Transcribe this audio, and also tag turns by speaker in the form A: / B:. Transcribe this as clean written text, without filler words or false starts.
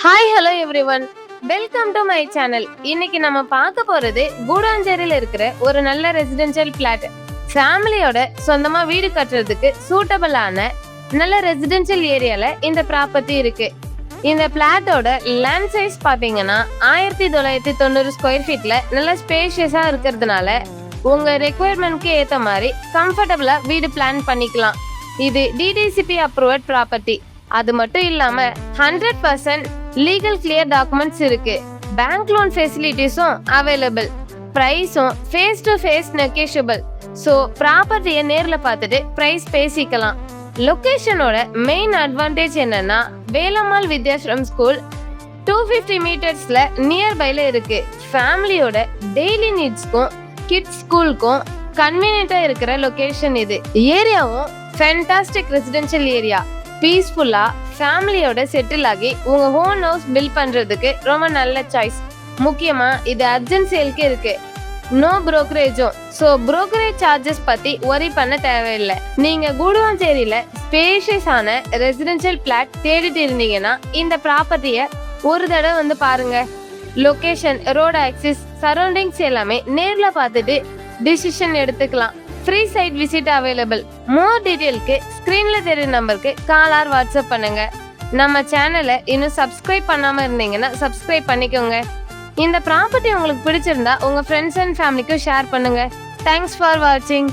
A: Hi hello everyone, welcome to my channel. இன்னைக்கு நம்ம பார்க்க போறது கூடாஞ்சேரியில இருக்கிற ஒரு நல்ல ரெசிடென்ஷியல் பிளாட். ஃபேமிலியோட சொந்தமா வீடு கட்டுறதுக்கு சூட்டபிளான நல்ல ரெசிடென்ஷியல் ஏரியால இந்த ப்ராப்பர்ட்டி இருக்கு. இந்த பிளாட்டோட லேண்ட் சைஸ் பாத்தீங்கன்னா 1990 ஸ்கொயர் ஃபீட்ல நல்ல ஸ்பேஷியஸா இருக்கிறதுனால உங்க ரெக்குயர்மெண்ட்க்கு ஏத்த மாதிரி கம்ஃபர்டபுளா வீடு பிளான் பண்ணிக்கலாம். இது டிடிசிபி அப்ரூவ்ட் ப்ராப்பர்ட்டி. அது மட்டும் இல்லாம 100% லீகல் கிளியர் டாக்குமெண்ட்ஸ் இருக்கு. பேங்க் லோன் ஃபெசிலிட்டிஸும் அவைலபிள். பிரைஸும் face to face negotiable. So ப்ராப்பர்ட்டியை நேர்ல பார்த்துட்டு பிரைஸ் பேசிக்கலாம். லொகேஷனோட மெயின் அட்வான்டேஜ் என்னன்னா, வேலம்மாள் வித்யாஸ்ரம் ஸ்கூல் 250 மீட்டர்ஸ்ல நியர்பைல இருக்கு. ஃபேமிலியோட டெய்லி நீட்ஸ்க்கும் கிட்ஸ் ஸ்கூலுக்கும் கன்வீனியன்ட்டா இருக்கிற லொகேஷன் இது. ஏரியாவும் ஃபேண்டாஸ்டிக் ரெசிடென்ஷியல் ஏரியா. பீஸ்ஃபுல்லா ஃபேமிலியோட செட்டில் ஆகி உங்க ஓன் ஹவுஸ் பில்ட் பண்றதுக்கு ரொம்ப நல்ல சாய்ஸ். முக்கியமா இது அர்ஜென்ட் சேல்க்கு இருக்கு. நோ புரோக்கரேஜும். ஸோ புரோக்கரேஜ் சார்ஜஸ் பத்தி ஒரி பண்ண தேவையில்லை. நீங்க கூடுவாஞ்சேரியில ஸ்பேஷியஸான ரெசிடென்ஷியல் பிளாட் தேடிட்டு இருந்தீங்கன்னா இந்த ப்ராப்பர்ட்டியை ஒரு தடவை வந்து பாருங்க. லொகேஷன், ரோட் ஆக்சிஸ், சரௌண்டிங்ஸ் எல்லாமே நேர்ல பார்த்துட்டு டிசிஷன் எடுத்துக்கலாம். Free site visit available. More டீடைல்க்கு ஸ்க்ரீன்ல தெரியுற நம்பருக்கு கால் ஆர் வாட்ஸ்அப் பண்ணுங்க. நம்ம சேனலை இன்னும் சப்ஸ்கிரைப் பண்ணாம இருந்தீங்கன்னா சப்ஸ்கிரைப் பண்ணிக்கோங்க. இந்த ப்ராப்பர்ட்டி உங்களுக்கு பிடிச்சிருந்தா உங்க ஃப்ரெண்ட்ஸ் அண்ட் ஃபேமிலிக்கும் ஷேர் பண்ணுங்க. தேங்க்ஸ் ஃபார் வாட்சிங்.